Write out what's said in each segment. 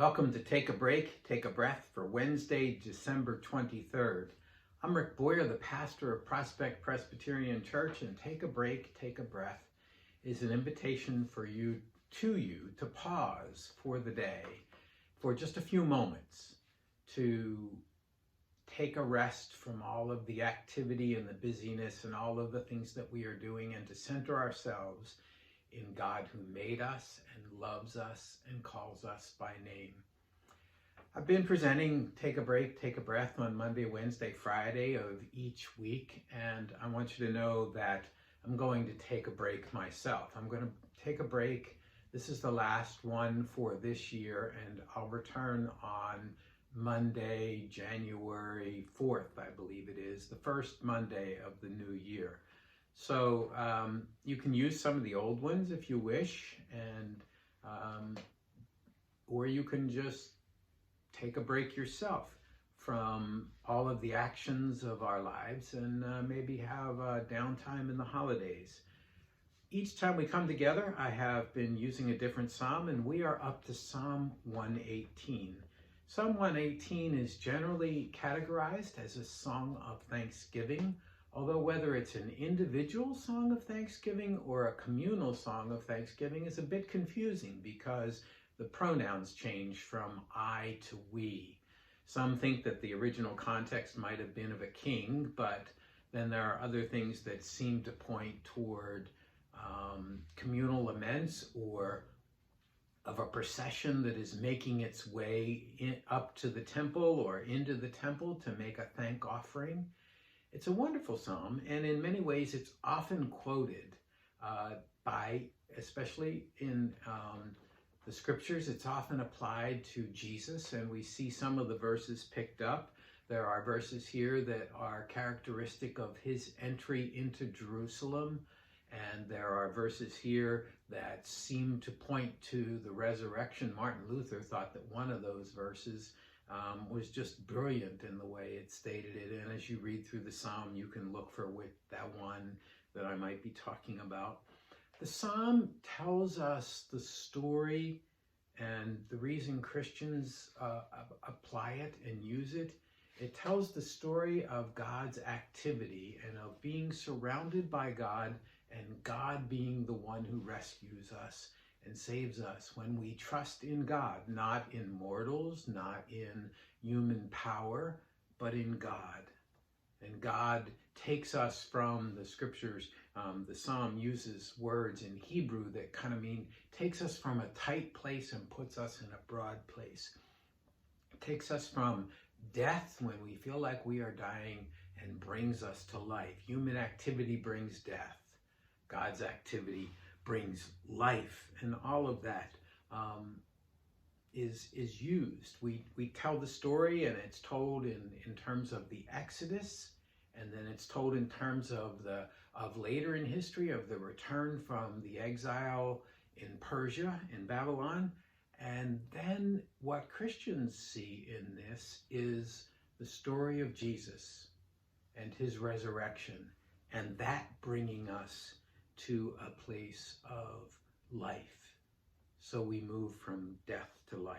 Welcome to Take a Break, Take a Breath for Wednesday, December 23rd. I'm Rick Boyer, the pastor of Prospect Presbyterian Church, and Take a Break, Take a Breath is an invitation for you to pause for the day for just a few moments, to take a rest from all of the activity and the busyness and all of the things that we are doing, and to center ourselves in God who made us and loves us and calls us by name. I've been presenting Take a Break, Take a Breath on Monday, Wednesday, Friday of each week, and I want you to know that I'm going to take a break myself. I'm going to take a break. This is the last one for this year, and I'll return on Monday, January 4th, I believe it is, the first Monday of the new year. So you can use some of the old ones if you wish, and or you can just take a break yourself from all of the actions of our lives and maybe have downtime in the holidays. Each time we come together, I have been using a different psalm, and we are up to Psalm 118. Psalm 118 is generally categorized as a song of thanksgiving, although whether it's an individual song of thanksgiving or a communal song of thanksgiving is a bit confusing because the pronouns change from I to we. Some think that the original context might have been of a king, but then there are other things that seem to point toward communal laments, or of a procession that is making its way up to the temple or into the temple to make a thank offering. It's a wonderful psalm, and in many ways it's often quoted especially in the scriptures, it's often applied to Jesus, and we see some of the verses picked up. There are verses here that are characteristic of his entry into Jerusalem, and there are verses here that seem to point to the resurrection. Martin Luther thought that one of those verses was just brilliant in the way it stated it. And as you read through the psalm, you can look for that one that I might be talking about. The psalm tells us the story, and the reason Christians apply it and use it. It tells the story of God's activity and of being surrounded by God, and God being the one who rescues us and saves us when we trust in God, not in mortals, not in human power, but in God. And God takes us from the scriptures. The psalm uses words in Hebrew that kind of mean takes us from a tight place and puts us in a broad place. It takes us from death when we feel like we are dying and brings us to life. Human activity brings death. God's activity brings life, and all of that is used. We tell the story, and it's told in terms of the Exodus, and then it's told in terms of later in history of the return from the exile in Persia, in Babylon. And then what Christians see in this is the story of Jesus and his resurrection, and that bringing us to a place of life. So we move from death to life.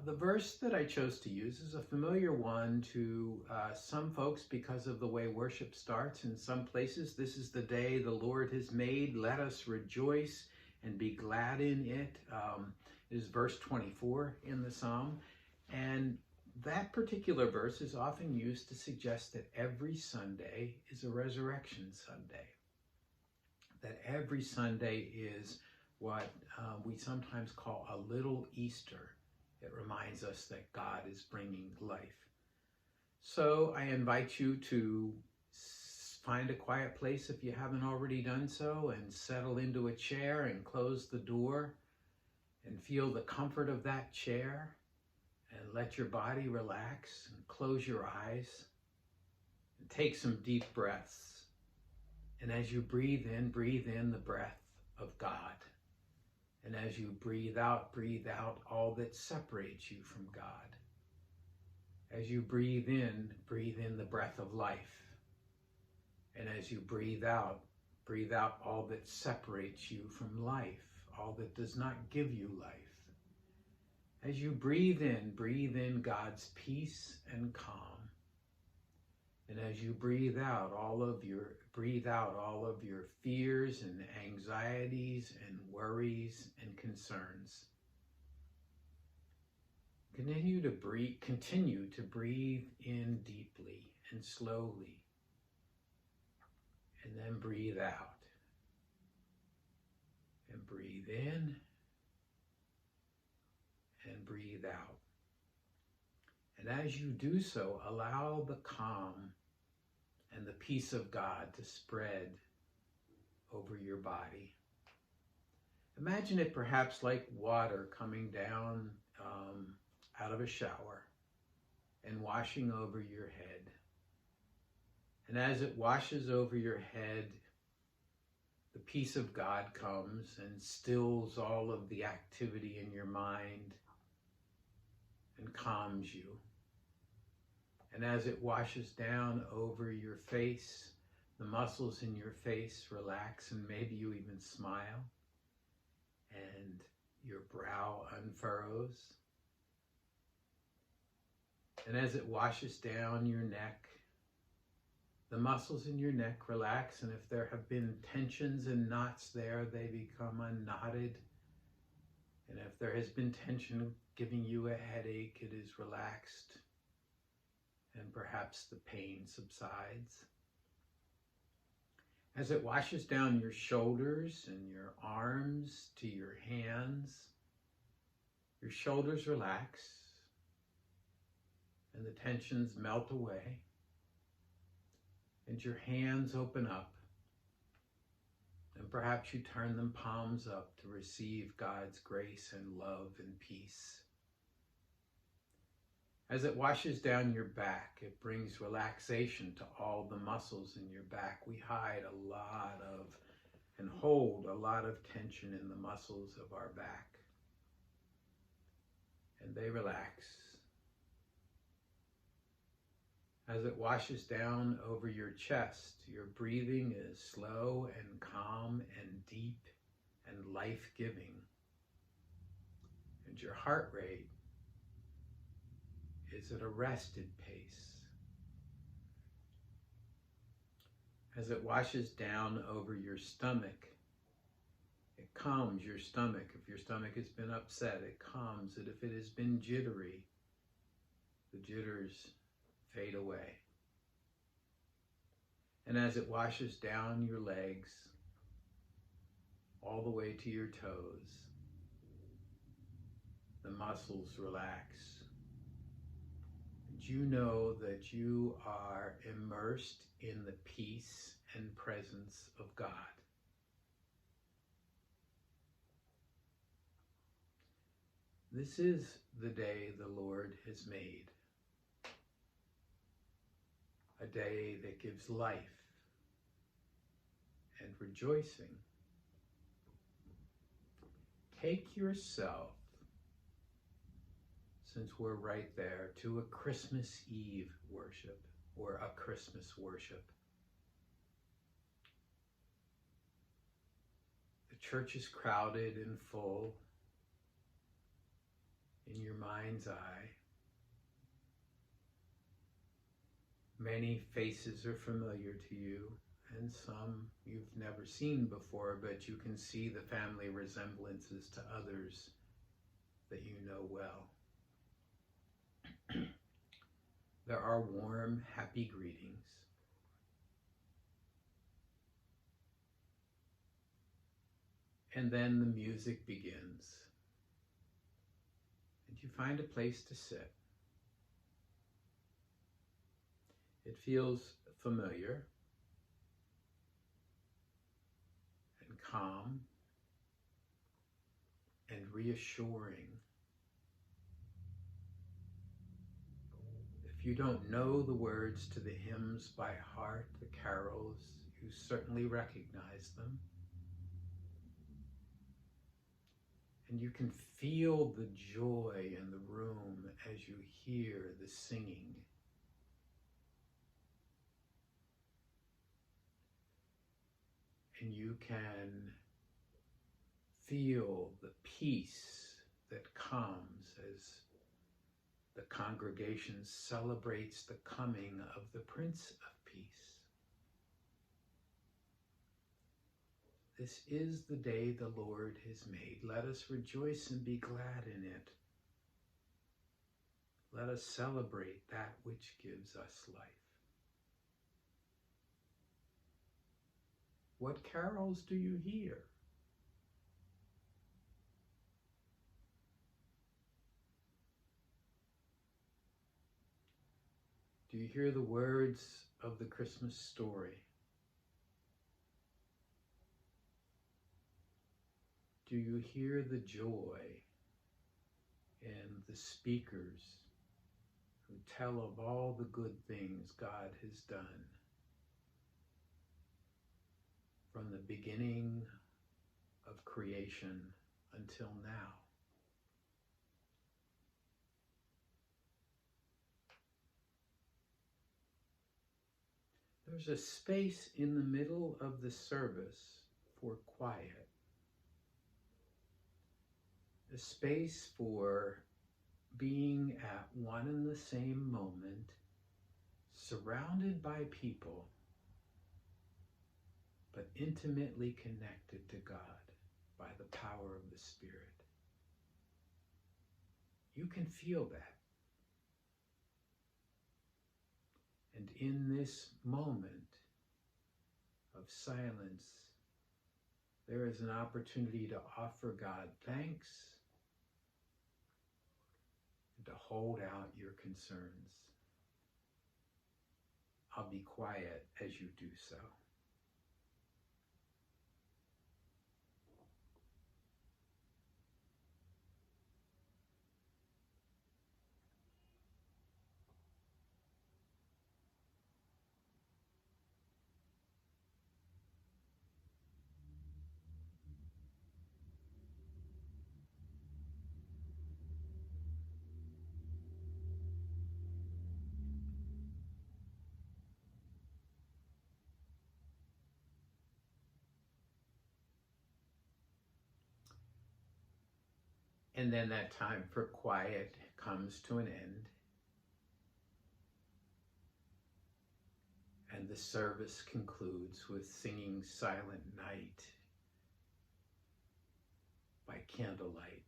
The verse that I chose to use is a familiar one to some folks because of the way worship starts. In some places, this is the day the Lord has made. Let us rejoice and be glad in it. It is verse 24 in the psalm. And that particular verse is often used to suggest that every Sunday is a resurrection Sunday. That every Sunday is what we sometimes call a little Easter. It reminds us that God is bringing life. So I invite you to find a quiet place if you haven't already done so, and settle into a chair and close the door and feel the comfort of that chair, and let your body relax and close your eyes and take some deep breaths. And as you breathe in the breath of God. And as you breathe out all that separates you from God. As you breathe in the breath of life. And as you breathe out all that separates you from life, all that does not give you life. As you breathe in God's peace and calm. And as you breathe out all of your fears and anxieties and worries and concerns. Continue to breathe in deeply and slowly. And then breathe out. And breathe in and breathe out. And as you do so, allow the calm and the peace of God to spread over your body. Imagine it perhaps like water coming down out of a shower and washing over your head. And as it washes over your head, the peace of God comes and stills all of the activity in your mind and calms you. And as it washes down over your face, the muscles in your face relax, and maybe you even smile, and your brow unfurrows. And as it washes down your neck, the muscles in your neck relax, and if there have been tensions and knots there, they become unknotted. And if there has been tension giving you a headache, it is relaxed, and perhaps the pain subsides. As it washes down your shoulders and your arms to your hands, your shoulders relax, and the tensions melt away, and your hands open up, and perhaps you turn them palms up to receive God's grace and love and peace. As it washes down your back, it brings relaxation to all the muscles in your back. We hide a lot of and hold a lot of tension in the muscles of our back, and they relax. As it washes down over your chest, your breathing is slow and calm and deep and life-giving, and your heart rate is at a rested pace. As it washes down over your stomach, it calms your stomach. If your stomach has been upset, it calms it. If it has been jittery, the jitters fade away. And as it washes down your legs, all the way to your toes, the muscles relax. You know that you are immersed in the peace and presence of God. This is the day the Lord has made, a day that gives life and rejoicing. Take yourself, since we're right there, to a Christmas Eve worship or a Christmas worship. The church is crowded and full in your mind's eye. Many faces are familiar to you, and some you've never seen before, but you can see the family resemblances to others that you know well. There are warm, happy greetings. And then the music begins. And you find a place to sit. It feels familiar and calm and reassuring. If you don't know the words to the hymns by heart, the carols, you certainly recognize them. And you can feel the joy in the room as you hear the singing. And you can feel the peace that comes as the congregation celebrates the coming of the Prince of Peace. This is the day the Lord has made. Let us rejoice and be glad in it. Let us celebrate that which gives us life. What carols do you hear? Do you hear the words of the Christmas story? Do you hear the joy in the speakers who tell of all the good things God has done from the beginning of creation until now? There's a space in the middle of the service for quiet, a space for being at one and the same moment, surrounded by people, but intimately connected to God by the power of the Spirit. You can feel that. And in this moment of silence, there is an opportunity to offer God thanks and to hold out your concerns. I'll be quiet as you do so. And then that time for quiet comes to an end. And the service concludes with singing Silent Night by candlelight.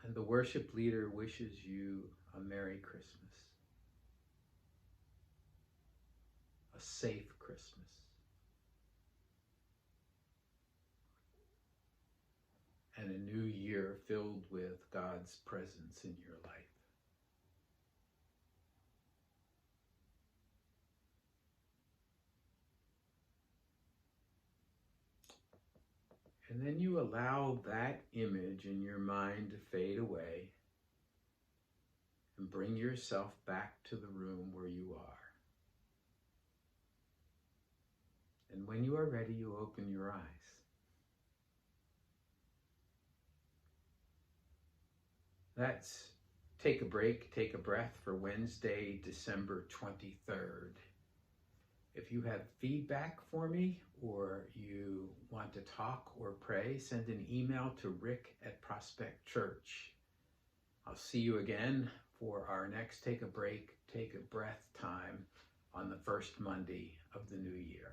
And the worship leader wishes you a Merry Christmas, a safe Christmas, and a new year filled with God's presence in your life. And then you allow that image in your mind to fade away and bring yourself back to the room where you are. And when you are ready, you open your eyes. That's Take a Break, Take a Breath for Wednesday, December 23rd. If you have feedback for me or you want to talk or pray, send an email to rick@Prospect Church. I'll see you again for our next Take a Break, Take a Breath time on the first Monday of the new year.